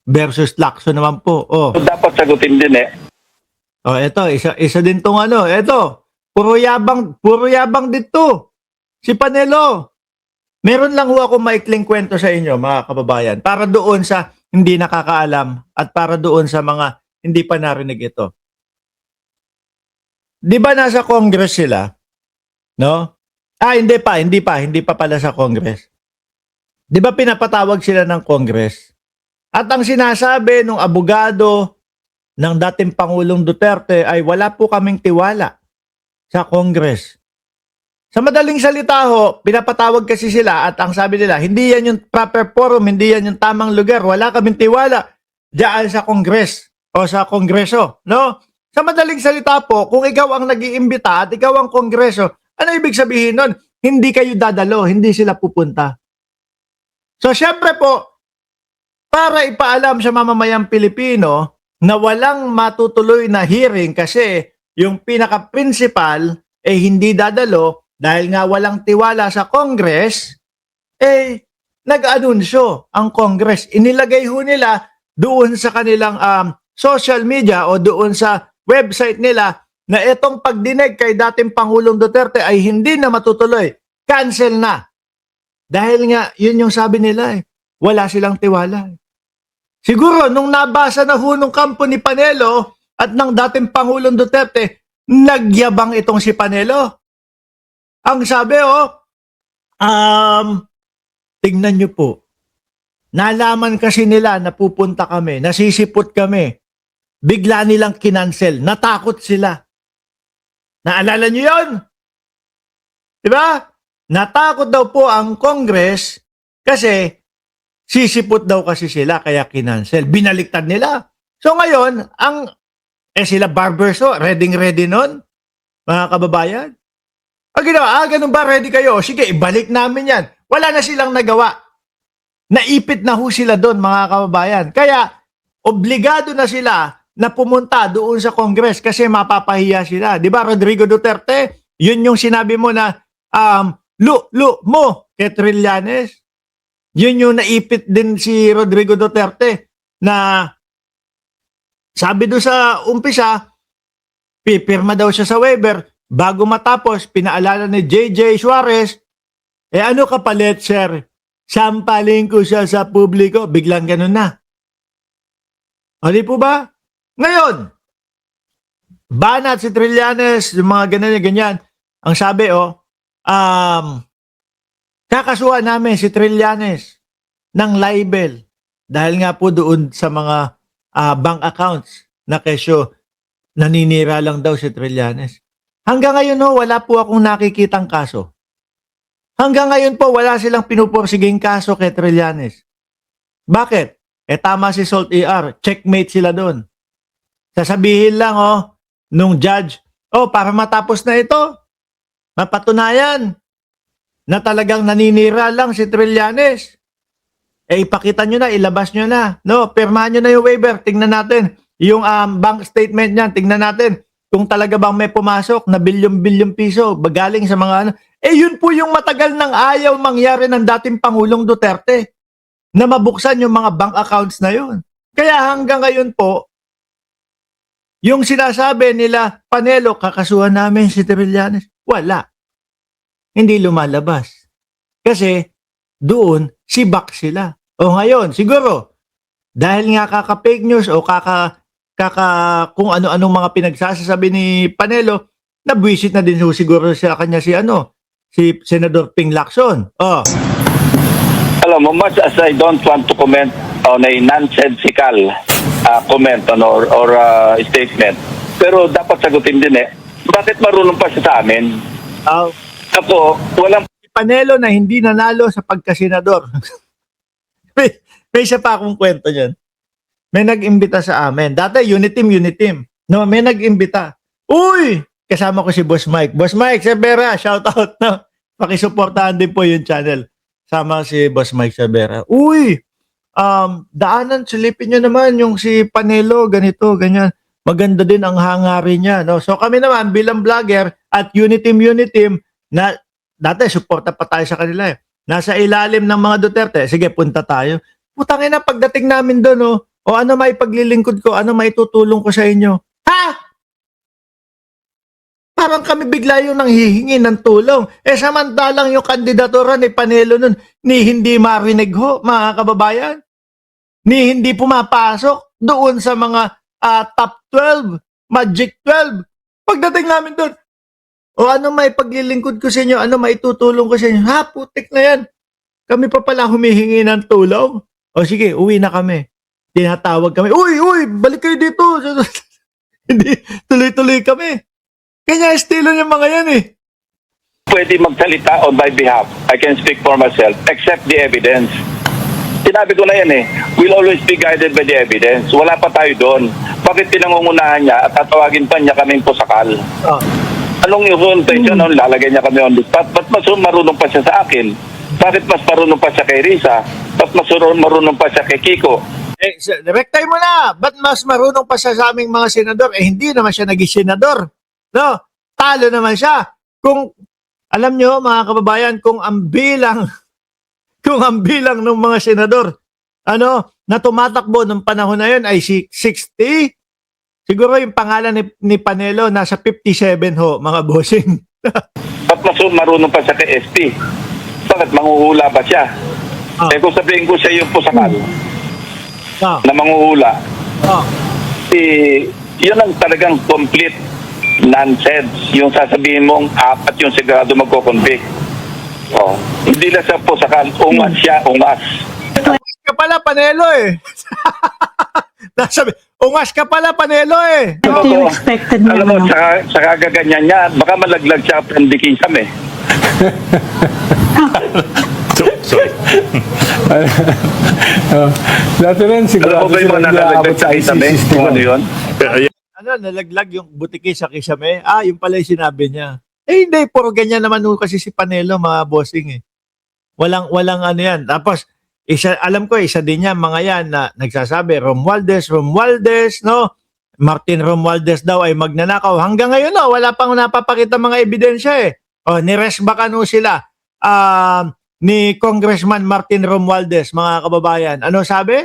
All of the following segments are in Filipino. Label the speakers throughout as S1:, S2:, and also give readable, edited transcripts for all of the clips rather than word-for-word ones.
S1: versus Lacson naman po. Oh.
S2: Dapat sagutin din eh.
S1: Oh, eto, isa din tong ano, eto. Puro yabang dito. Si Panelo. Meron lang ho ako maikling kwento sa inyo, mga kababayan, para doon sa hindi nakakaalam at para doon sa mga hindi pa narinig ito. 'Di ba nasa Congress sila? No? Hindi pa pala sa Congress. 'Di ba pinapatawag sila ng Congress? At ang sinasabi ng abogado ng dating Pangulong Duterte ay wala po kaming tiwala sa Congress. Sa madaling salita ho, pinapatawag kasi sila at ang sabi nila, hindi yan yung proper forum, hindi yan yung tamang lugar, wala kaming tiwala diyan sa Congress o sa Kongreso, no? Sa madaling salita po, kung ikaw ang nag-iimbita at ikaw ang Kongreso, ano ibig sabihin nun? Hindi kayo dadalo, hindi sila pupunta. So syempre po, para ipaalam sa mamamayang Pilipino na walang matutuloy na hearing kasi yung pinaka-principal hindi dadalo dahil nga walang tiwala sa Congress, nag-anunsyo ang Congress. Inilagay ho nila doon sa kanilang social media o doon sa website nila na itong pagdinig kay dating Pangulong Duterte ay hindi na matutuloy. Cancel na. Dahil nga, yun yung sabi nila wala silang tiwala. Siguro, nung nabasa na ho nung kampo ni Panelo at ng dating Pangulong Duterte, nagyabang itong si Panelo. Ang sabi, tignan nyo po, nalaman kasi nila na pupunta kami, nasisipot kami, bigla nilang kinansel, natakot sila. Naalala nyo yun? Diba? Natakot daw po ang Congress kasi sisipot daw kasi sila kaya kinansel. Binaliktad nila. So ngayon, sila Barberso, ready nun, mga kababayan. Ginawa, ganun ba, ready kayo? Sige, ibalik namin yan. Wala na silang nagawa. Naipit na ho sila doon, mga kababayan. Kaya, obligado na sila na pumunta doon sa Congress kasi mapapahiya sila. Di ba, Rodrigo Duterte? Yun yung sinabi mo na, mo kay Trillanes. Yun yung naipit din si Rodrigo Duterte na sabi doon sa umpisa, pipirma daw siya sa waiver. Bago matapos, pinaalala ni JJ Suarez, ano kapalit, sir? Sampaling ko siya sa publiko. Biglang ganun na. Di po ba? Ngayon, banat si Trillanes, yung mga ganyan. Ang sabi, kakasuhan namin si Trillanes ng libel dahil nga po doon sa mga bank accounts na kesyo naninira lang daw si Trillanes. Hanggang ngayon wala po akong nakikitang kaso. Hanggang ngayon po wala silang pinupursiging kaso kay Trillanes. Bakit? Tama si Salt ER, checkmate sila doon. Sasabihin lang nung judge, para matapos na ito, mapatunayan na talagang naninira lang si Trillanes. Ipakita nyo na, ilabas nyo na. Pirmahan nyo na yung waiver, tingnan natin. Yung bank statement niyan, tingnan natin. Kung talaga bang may pumasok na bilyon-bilyon piso galing sa mga yun po yung matagal nang ayaw mangyari ng dating Pangulong Duterte na mabuksan yung mga bank accounts na yun. Kaya hanggang ngayon po, yung sinasabi nila, Panelo, kakasuhan namin si Trillanes, wala. Hindi lumalabas. Kasi doon, sibak sila. Ngayon, siguro, dahil nga kaka-fake news o kung ano-anong mga pinagsasabi ni Panelo, nabwisit na din siguro sa kanya si Senador Ping Lacson.
S2: Alam mo, much as I don't want to comment on a nonsensical comment or statement, pero dapat sagutin din bakit marunong pa siya sa amin? Ako, walang
S1: Panelo na hindi nanalo sa pagkasenador. may isa pa akong kwento niyan. May nag-imbita sa amin. Dati, Uniteam. No, may nag-imbita. Uy! Kasama ko si Boss Mike. Boss Mike, Sabera, shout out. No? Pakisuportahan din po yung channel. Sama si Boss Mike Sabera. Uy! Daanan, silipin nyo naman yung si Panelo, ganito, ganyan. Maganda din ang hangarin niya. No? So kami naman, bilang vlogger at Uniteam, na dati, suporta pa tayo sa kanila Nasa ilalim ng mga Duterte. Sige, punta tayo. Putangin na, pagdating namin doon, O ano may paglilingkod ko? Ano may tutulong ko sa inyo? Ha? Parang kami bigla yung nanghihingi ng tulong. Samantalang yung kandidatura ni Panelo nun, ni hindi marinig ho, mga kababayan. Ni hindi pumapasok doon sa mga top 12, Magic 12. Pagdating namin doon, o ano may paglilingkod ko sa inyo? Ano may tutulong ko sa inyo? Ha, putik na yan. Kami pa pala humihingi ng tulong. O sige, uwi na kami. Tinatawag kami, uy, balik kayo dito. Hindi, tuloy-tuloy kami. Kanya estilo ng mga yan eh.
S2: Pwede magsalita on my behalf. I can speak for myself, except the evidence. Sinabi ko na yan eh, we'll always be guided by the evidence. Wala pa tayo doon. Bakit pinangungunahan niya at tatawagin pa niya kaming pusakal?
S1: Oh.
S2: Anong yung intention nun? Lalagay niya kami on the spot. Ba't mas marunong pa siya sa akin? Bakit mas marunong pa siya kay Risa? Ba't mas marunong pa siya kay Kiko?
S1: Direktay mo na. Ba't mas marunong pa siya sa aming mga senador? Hindi naman siya naging senador. No? Talo naman siya. Kung, alam nyo mga kababayan, kung ang bilang ng mga senador, na tumatakbo ng panahon na yun ay 60, siguro yung pangalan ni Panelo nasa 57 ho, mga bossing.
S2: Ba't mas marunong pa siya kay SP? Bakit manghuhula ba siya?
S1: Oh.
S2: Kung sabihin ko siya yung pusakal
S1: Oh.
S2: na manghuhula,
S1: Oh.
S2: yun ang talagang complete nonsense. Yung sasabihin mong apat yung sigurado magko-convict. Oh. Hindi lang siya pusakal, ungas siya, ungas.
S1: Ungas ka pala, Panelo eh. Nasabi, ungas ka pala, Panelo eh.
S3: Ito yung expected niya.
S2: Alam mo,
S3: ano?
S2: sa kagaganyan niya, baka malaglag siya from the kisam eh.
S4: Sorry.
S5: Dati rin
S2: Alam
S5: sigurado
S2: mo ba yung mga nakalaglag sa kisam eh? Kung ano yun?
S1: Nalaglag yung butiki sa kisame? Yung pala yung sinabi niya. Hindi, puro ganyan naman kasi si Panelo, mga bossing eh. Walang ano yan. Tapos, alam ko, isa din yan, mga yan na nagsasabi, Romualdez, no? Martin Romualdez daw ay magnanakaw. Hanggang ngayon, no, wala pang napapakita mga ebidensya eh. Niresbakan sila ni Congressman Martin Romualdez, mga kababayan. Ano sabi?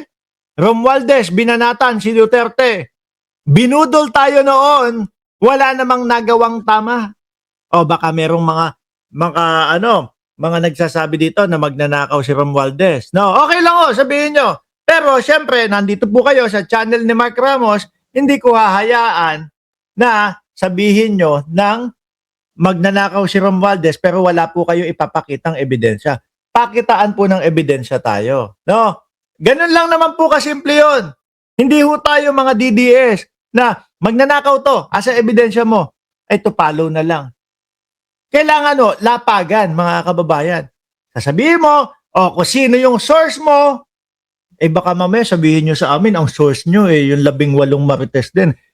S1: Romualdez, binanatan si Duterte. Binudol tayo noon, wala namang nagawang tama. Baka merong mga nagsasabi dito na magnanakaw si Romualdez. No, okay lang sabihin nyo. Pero syempre, nandito po kayo sa channel ni Mark Ramos, hindi ko hahayaan na sabihin nyo ng magnanakaw si Romualdez pero wala po kayo ipapakitang ebidensya. Pakitaan po ng ebidensya tayo. No? Ganun lang naman po kasimple yun. Hindi ho tayo mga DDS na magnanakaw to, asa ebidensya mo? Ito, follow na lang. Kailangan lapagan, mga kababayan. Sasabihin mo, kung sino yung source mo, baka mamaya sabihin nyo sa amin, ang source nyo yung 18 Marites din.